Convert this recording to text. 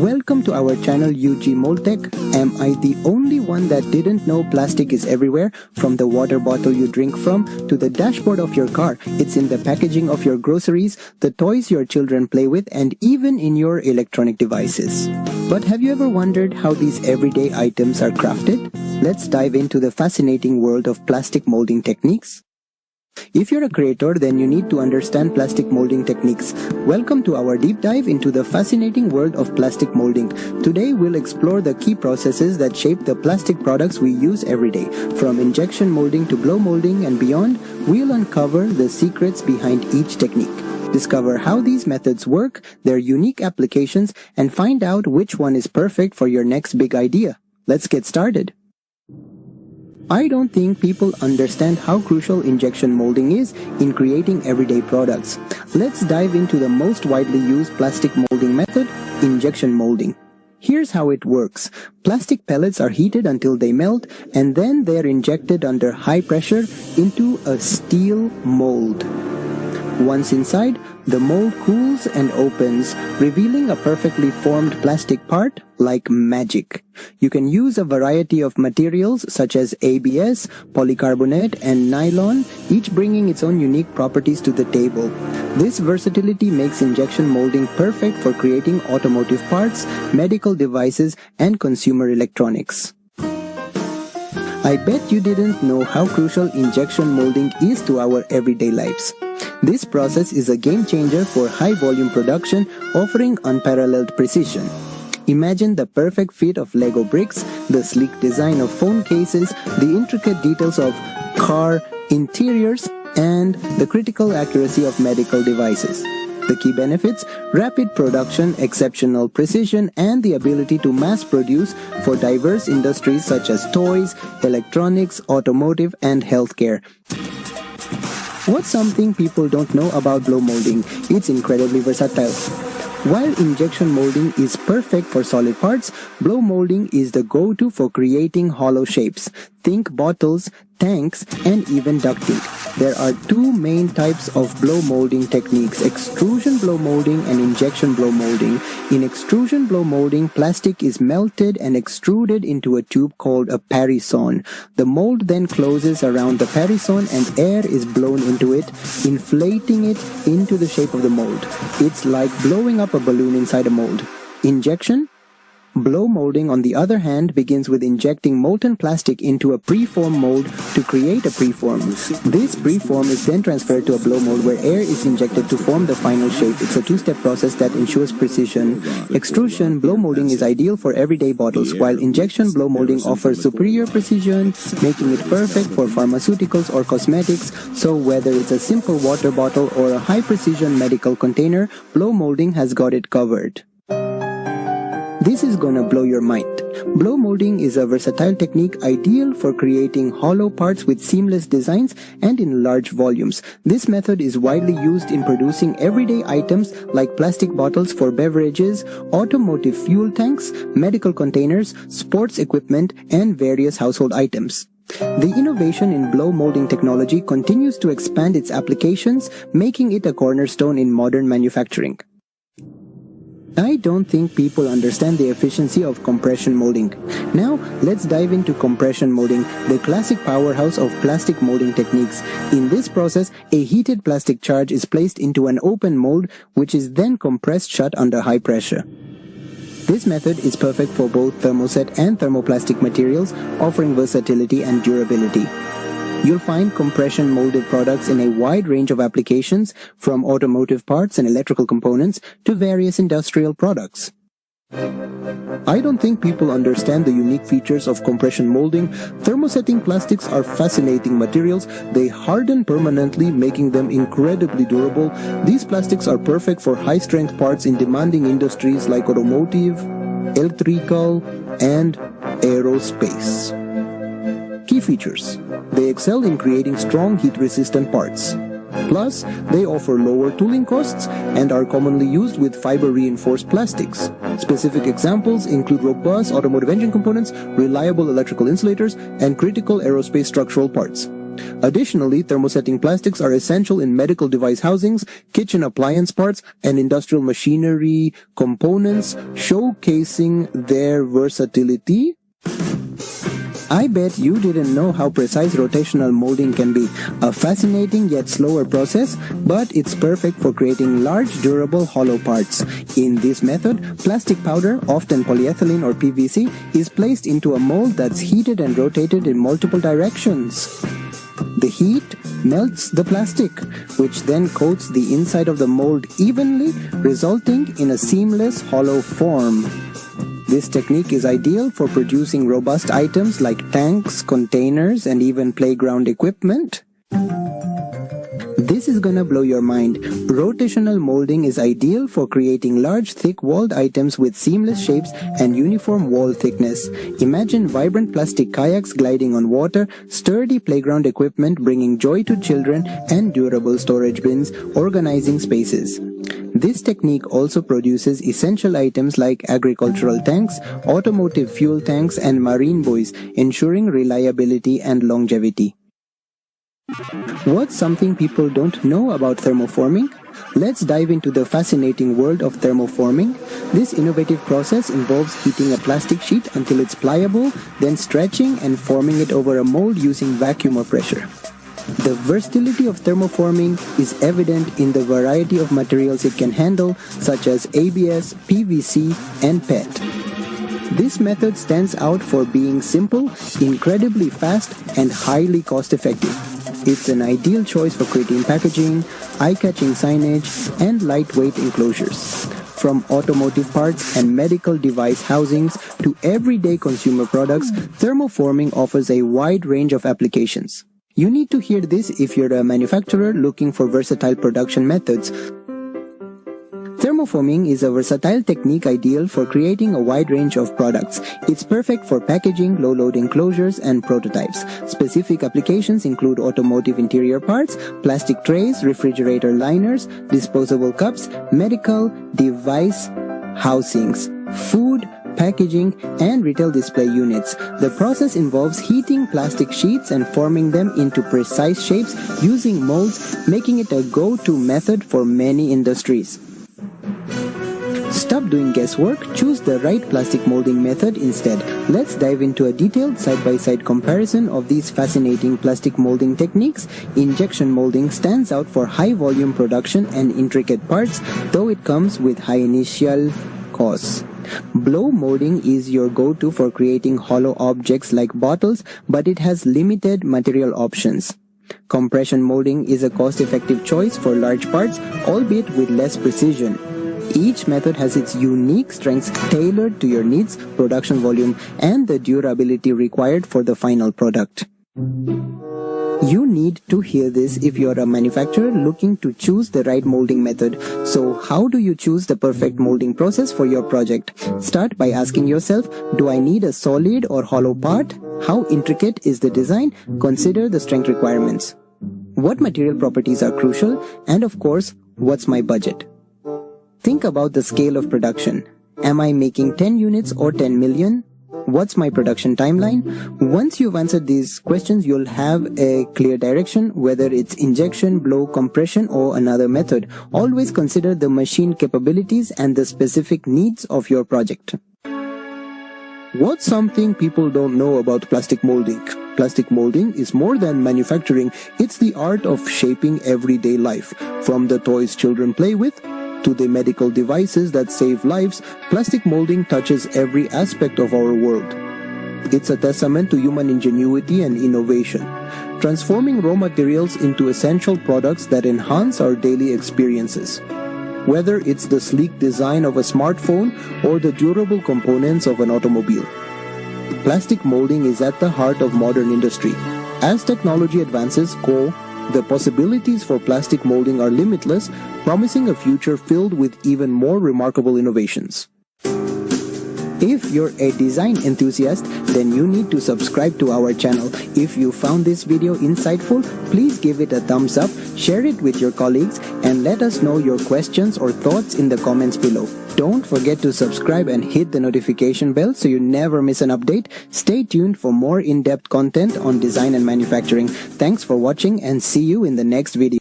Welcome to our channel UG Moldtech. Am I the only one that didn't know plastic is everywhere? From the water bottle you drink from, to the dashboard of your car, it's in the packaging of your groceries, the toys your children play with, and even in your electronic devices. But have you ever wondered how these everyday items are crafted? Let's dive into the fascinating world of plastic molding techniques. If you're a creator, then you need to understand plastic molding techniques. Welcome to our deep dive into the fascinating world of plastic molding. Today we'll explore the key processes that shape the plastic products we use every day. From injection molding to blow molding and beyond, we'll uncover the secrets behind each technique. Discover how these methods work, their unique applications, and find out which one is perfect for your next big idea. Let's get started. I don't think people understand how crucial injection molding is in creating everyday products. Let's dive into the most widely used plastic molding method, injection molding. Here's how it works. Plastic pellets are heated until they melt, and then they're injected under high pressure into a steel mold. Once inside, the mold cools and opens, revealing a perfectly formed plastic part like magic. You can use a variety of materials such as ABS, polycarbonate, and nylon, each bringing its own unique properties to the table. This versatility makes injection molding perfect for creating automotive parts, medical devices, and consumer electronics. I bet you didn't know how crucial injection molding is to our everyday lives. This process is a game changer for high-volume production, offering unparalleled precision. Imagine the perfect fit of Lego bricks, the sleek design of phone cases, the intricate details of car interiors, and the critical accuracy of medical devices. The key benefits: rapid production, exceptional precision, and the ability to mass produce for diverse industries such as toys, electronics, automotive, and healthcare. What's something people don't know about blow molding? It's incredibly versatile. While injection molding is perfect for solid parts, blow molding is the go-to for creating hollow shapes. Think bottles, tanks, and even ducting. There are two main types of blow molding techniques: extrusion blow molding and injection blow molding. In extrusion blow molding, plastic is melted and extruded into a tube called a parison. The mold then closes around the parison and air is blown into it, inflating it into the shape of the mold. It's like blowing up a balloon inside a mold. Injection blow molding, on the other hand, begins with injecting molten plastic into a preform mold to create a preform. This preform is then transferred to a blow mold where air is injected to form the final shape. It's a two-step process that ensures precision. Extrusion blow molding is ideal for everyday bottles, while injection blow molding offers superior precision, making it perfect for pharmaceuticals or cosmetics. So whether it's a simple water bottle or a high-precision medical container, blow molding has got it covered. This is gonna blow your mind. Blow molding is a versatile technique ideal for creating hollow parts with seamless designs and in large volumes. This method is widely used in producing everyday items like plastic bottles for beverages, automotive fuel tanks, medical containers, sports equipment, and various household items. The innovation in blow molding technology continues to expand its applications, making it a cornerstone in modern manufacturing. I don't think people understand the efficiency of compression molding. Now, let's dive into compression molding, the classic powerhouse of plastic molding techniques. In this process, a heated plastic charge is placed into an open mold, which is then compressed shut under high pressure. This method is perfect for both thermoset and thermoplastic materials, offering versatility and durability. You'll find compression molded products in a wide range of applications, from automotive parts and electrical components to various industrial products. I don't think people understand the unique features of compression molding. Thermosetting plastics are fascinating materials. They harden permanently, making them incredibly durable. These plastics are perfect for high-strength parts in demanding industries like automotive, electrical, and aerospace. Key features: they excel in creating strong heat-resistant parts. Plus, they offer lower tooling costs and are commonly used with fiber-reinforced plastics. Specific examples include robust automotive engine components, reliable electrical insulators, and critical aerospace structural parts. Additionally, thermosetting plastics are essential in medical device housings, kitchen appliance parts, and industrial machinery components, showcasing their versatility. I bet you didn't know how precise rotational molding can be. A fascinating yet slower process, but it's perfect for creating large, durable, hollow parts. In this method, plastic powder, often polyethylene or PVC, is placed into a mold that's heated and rotated in multiple directions. The heat melts the plastic, which then coats the inside of the mold evenly, resulting in a seamless, hollow form. This technique is ideal for producing robust items like tanks, containers, and even playground equipment. This is gonna blow your mind. Rotational molding is ideal for creating large, thick-walled items with seamless shapes and uniform wall thickness. Imagine vibrant plastic kayaks gliding on water, sturdy playground equipment bringing joy to children, and durable storage bins organizing spaces. This technique also produces essential items like agricultural tanks, automotive fuel tanks, and marine buoys, ensuring reliability and longevity. What's something people don't know about thermoforming? Let's dive into the fascinating world of thermoforming. This innovative process involves heating a plastic sheet until it's pliable, then stretching and forming it over a mold using vacuum or pressure. The versatility of thermoforming is evident in the variety of materials it can handle, such as ABS, PVC, and PET. This method stands out for being simple, incredibly fast, and highly cost-effective. It's an ideal choice for creating packaging, eye-catching signage, and lightweight enclosures. From automotive parts and medical device housings to everyday consumer products, thermoforming offers a wide range of applications. You need to hear this if you're a manufacturer looking for versatile production methods. Thermoforming is a versatile technique ideal for creating a wide range of products. It's perfect for packaging, low-load enclosures, and prototypes. Specific applications include automotive interior parts, plastic trays, refrigerator liners, disposable cups, medical device housings, food, packaging, and retail display units. The process involves heating plastic sheets and forming them into precise shapes using molds, making it a go-to method for many industries. Stop doing guesswork, choose the right plastic molding method instead. Let's dive into a detailed side-by-side comparison of these fascinating plastic molding techniques. Injection molding stands out for high volume production and intricate parts, though it comes with high initial costs. Blow molding is your go-to for creating hollow objects like bottles, but it has limited material options. Compression molding is a cost-effective choice for large parts, albeit with less precision. Each method has its unique strengths tailored to your needs, production volume, and the durability required for the final product. You need to hear this if you're a manufacturer looking to choose the right molding method. So how do you choose the perfect molding process for your project? Start by asking yourself, do I need a solid or hollow part? How intricate is the design? Consider the strength requirements. What material properties are crucial? And of course, what's my budget? Think about the scale of production. Am I making 10 units or 10 million? What's my production timeline? Once you've answered these questions, you'll have a clear direction, whether it's injection, blow, compression, or another method. Always consider the machine capabilities and the specific needs of your project. What's something people don't know about plastic molding? Plastic molding is more than manufacturing. It's the art of shaping everyday life. From the toys children play with to the medical devices that save lives, plastic molding touches every aspect of our world. It's a testament to human ingenuity and innovation, transforming raw materials into essential products that enhance our daily experiences. Whether it's the sleek design of a smartphone or the durable components of an automobile, plastic molding is at the heart of modern industry. As technology advances, the possibilities for plastic molding are limitless, promising a future filled with even more remarkable innovations. If you're a design enthusiast, then you need to subscribe to our channel. If you found this video insightful, please give it a thumbs up, share it with your colleagues, and let us know your questions or thoughts in the comments below. Don't forget to subscribe and hit the notification bell so you never miss an update. Stay tuned for more in-depth content on design and manufacturing. Thanks for watching and see you in the next video.